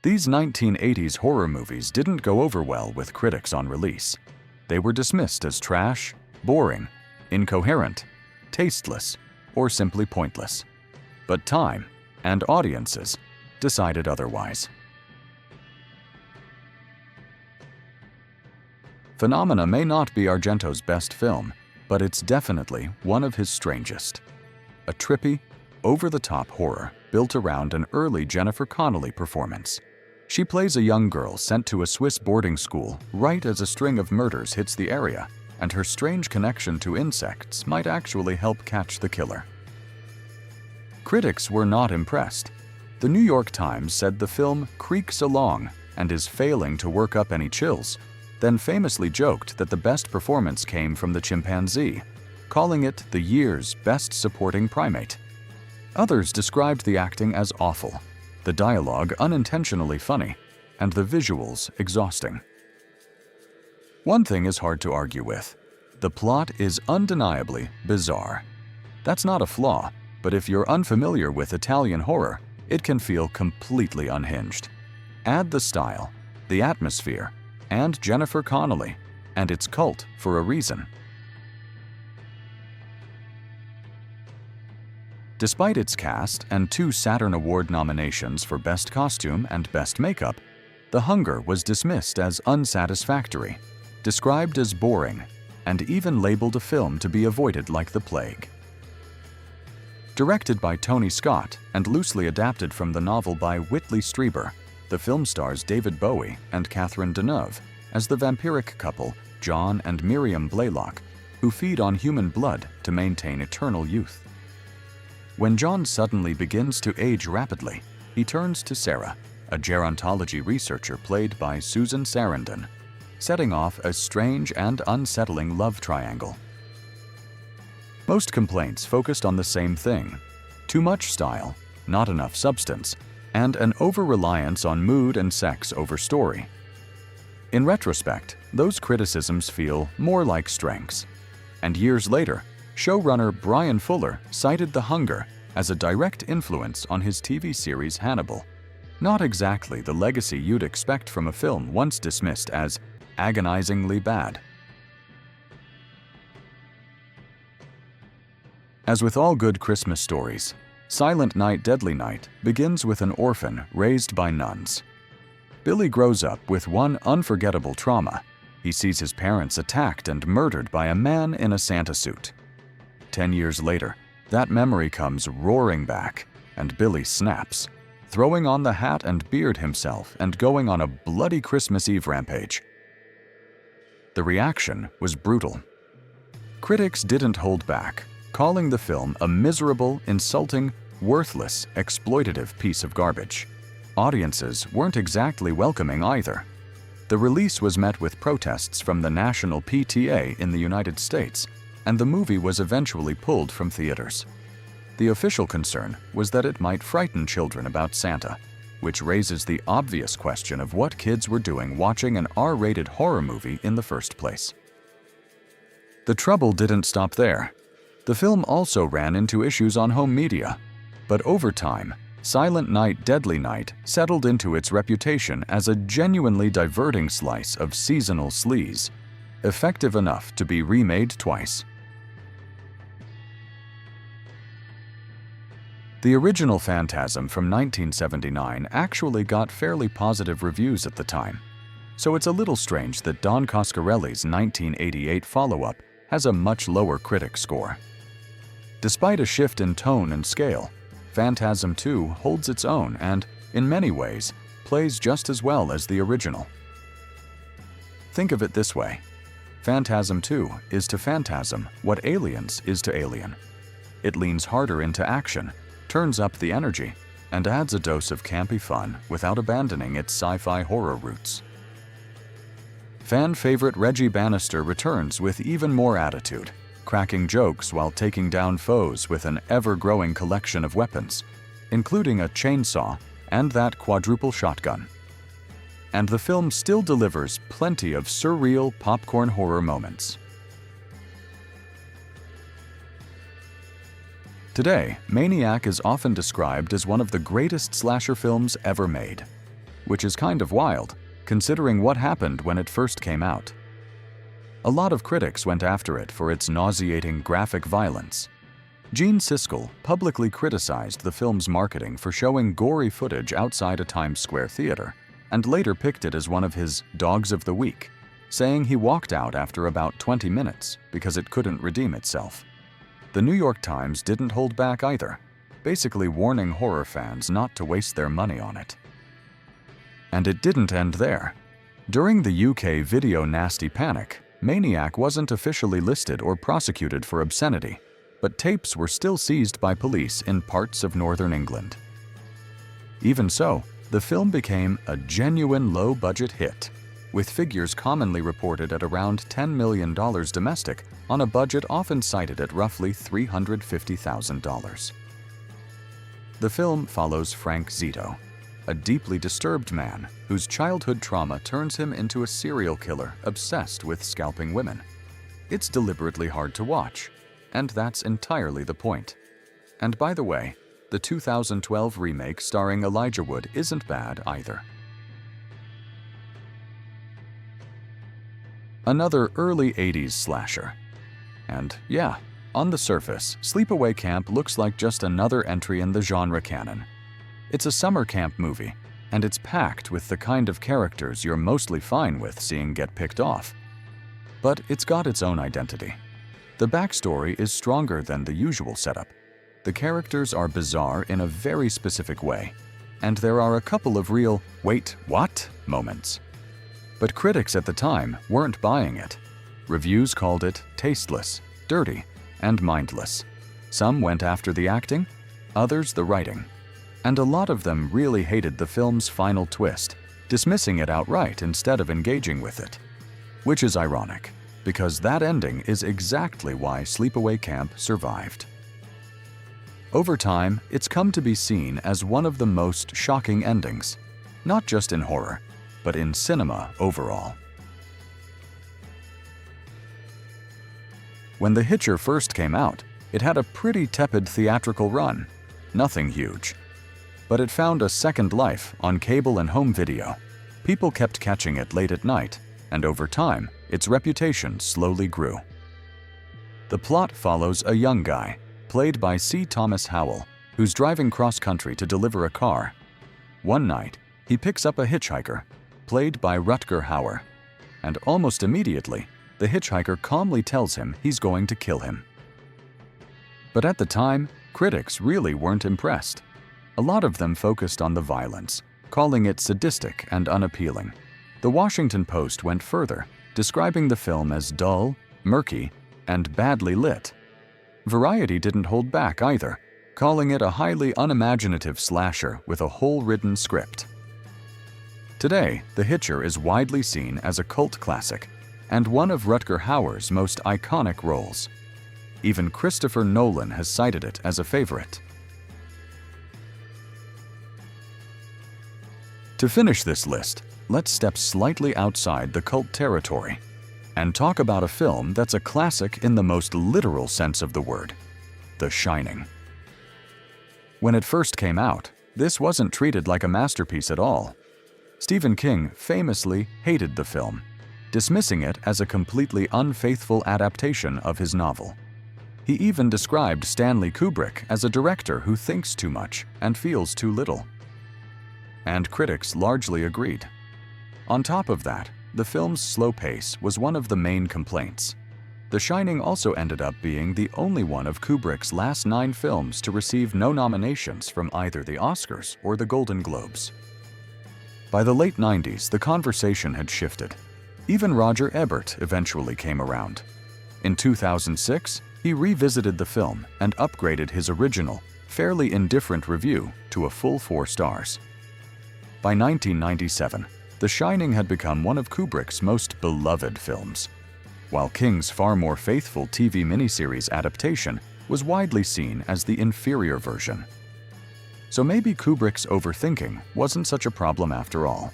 These 1980s horror movies didn't go over well with critics on release. They were dismissed as trash, boring, incoherent, tasteless, or simply pointless. But time and audiences decided otherwise. Phenomena may not be Argento's best film, but it's definitely one of his strangest. A trippy, over-the-top horror built around an early Jennifer Connelly performance. She plays a young girl sent to a Swiss boarding school right as a string of murders hits the area, and her strange connection to insects might actually help catch the killer. Critics were not impressed. The New York Times said the film creaks along and is failing to work up any chills, then famously joked that the best performance came from the chimpanzee, calling it the year's best supporting primate. Others described the acting as awful, the dialogue unintentionally funny, and the visuals exhausting. One thing is hard to argue with. The plot is undeniably bizarre. That's not a flaw, but if you're unfamiliar with Italian horror, it can feel completely unhinged. Add the style, the atmosphere, and Jennifer Connelly, and it's cult for a reason. Despite its cast and 2 Saturn Award nominations for Best Costume and Best Makeup, The Hunger was dismissed as unsatisfactory, described as boring, and even labeled a film to be avoided like the plague. Directed by Tony Scott and loosely adapted from the novel by Whitley Strieber, the film stars David Bowie and Catherine Deneuve as the vampiric couple John and Miriam Blaylock, who feed on human blood to maintain eternal youth. When John suddenly begins to age rapidly, he turns to Sarah, a gerontology researcher played by Susan Sarandon, setting off a strange and unsettling love triangle. Most complaints focused on the same thing: too much style, not enough substance, and an over-reliance on mood and sex over story. In retrospect, those criticisms feel more like strengths. And years later, showrunner Brian Fuller cited The Hunger as a direct influence on his TV series Hannibal. Not exactly the legacy you'd expect from a film once dismissed as agonizingly bad. As with all good Christmas stories, Silent Night, Deadly Night begins with an orphan raised by nuns. Billy grows up with one unforgettable trauma. He sees his parents attacked and murdered by a man in a Santa suit. 10 years later, that memory comes roaring back, and Billy snaps, throwing on the hat and beard himself and going on a bloody Christmas Eve rampage. The reaction was brutal. Critics didn't hold back, calling the film a miserable, insulting, worthless, exploitative piece of garbage. Audiences weren't exactly welcoming either. The release was met with protests from the National PTA in the United States, and the movie was eventually pulled from theaters. The official concern was that it might frighten children about Santa, which raises the obvious question of what kids were doing watching an R-rated horror movie in the first place. The trouble didn't stop there. The film also ran into issues on home media, but over time, Silent Night, Deadly Night settled into its reputation as a genuinely diverting slice of seasonal sleaze, effective enough to be remade twice. The original Phantasm from 1979 actually got fairly positive reviews at the time, so it's a little strange that Don Coscarelli's 1988 follow-up has a much lower critic score. Despite a shift in tone and scale, Phantasm II holds its own and, in many ways, plays just as well as the original. Think of it this way: Phantasm II is to Phantasm what Aliens is to Alien. It leans harder into action, turns up the energy, and adds a dose of campy fun without abandoning its sci-fi horror roots. Fan favorite Reggie Bannister returns with even more attitude, cracking jokes while taking down foes with an ever-growing collection of weapons, including a chainsaw and that quadruple shotgun. And the film still delivers plenty of surreal popcorn horror moments. Today, Maniac is often described as one of the greatest slasher films ever made. which is kind of wild, considering what happened when it first came out. A lot of critics went after it for its nauseating graphic violence. Gene Siskel publicly criticized the film's marketing for showing gory footage outside a Times Square theater, and later picked it as one of his Dogs of the Week, saying he walked out after about 20 minutes because it couldn't redeem itself. The New York Times didn't hold back either, basically warning horror fans not to waste their money on it. And it didn't end there. During the UK video nasty panic, Maniac wasn't officially listed or prosecuted for obscenity, but tapes were still seized by police in parts of northern England. Even so, the film became a genuine low-budget hit, with figures commonly reported at around $10 million domestic on a budget often cited at roughly $350,000. The film follows Frank Zito, a deeply disturbed man whose childhood trauma turns him into a serial killer obsessed with scalping women. It's deliberately hard to watch, and that's entirely the point. And by the way, the 2012 remake starring Elijah Wood isn't bad either. Another early 80s slasher. And yeah, on the surface, Sleepaway Camp looks like just another entry in the genre canon. It's a summer camp movie, and it's packed with the kind of characters you're mostly fine with seeing get picked off. But it's got its own identity. The backstory is stronger than the usual setup. The characters are bizarre in a very specific way, and there are a couple of real "wait, what?" moments. But critics at the time weren't buying it. Reviews called it tasteless, dirty, and mindless. Some went after the acting, others the writing. And a lot of them really hated the film's final twist, dismissing it outright instead of engaging with it. Which is ironic, because that ending is exactly why Sleepaway Camp survived. Over time, it's come to be seen as one of the most shocking endings, not just in horror, but in cinema overall. When The Hitcher first came out, it had a pretty tepid theatrical run, nothing huge. But it found a second life on cable and home video. People kept catching it late at night, and over time, its reputation slowly grew. The plot follows a young guy, played by C. Thomas Howell, who's driving cross-country to deliver a car. One night, he picks up a hitchhiker, played by Rutger Hauer, and almost immediately, the hitchhiker calmly tells him he's going to kill him. But at the time, critics really weren't impressed. A lot of them focused on the violence, calling it sadistic and unappealing. The Washington Post went further, describing the film as dull, murky, and badly lit. Variety didn't hold back either, calling it a highly unimaginative slasher with a hole-ridden script. Today, The Hitcher is widely seen as a cult classic and one of Rutger Hauer's most iconic roles. Even Christopher Nolan has cited it as a favorite. To finish this list, let's step slightly outside the cult territory and talk about a film that's a classic in the most literal sense of the word, The Shining. When it first came out, this wasn't treated like a masterpiece at all. Stephen King famously hated the film, dismissing it as a completely unfaithful adaptation of his novel. He even described Stanley Kubrick as a director who thinks too much and feels too little. And critics largely agreed. On top of that, the film's slow pace was one of the main complaints. The Shining also ended up being the only one of Kubrick's last 9 films to receive no nominations from either the Oscars or the Golden Globes. By the late 90s, the conversation had shifted. Even Roger Ebert eventually came around. In 2006, he revisited the film and upgraded his original, fairly indifferent review to a full 4 stars. By 1997, The Shining had become one of Kubrick's most beloved films, while King's far more faithful TV miniseries adaptation was widely seen as the inferior version. So maybe Kubrick's overthinking wasn't such a problem after all.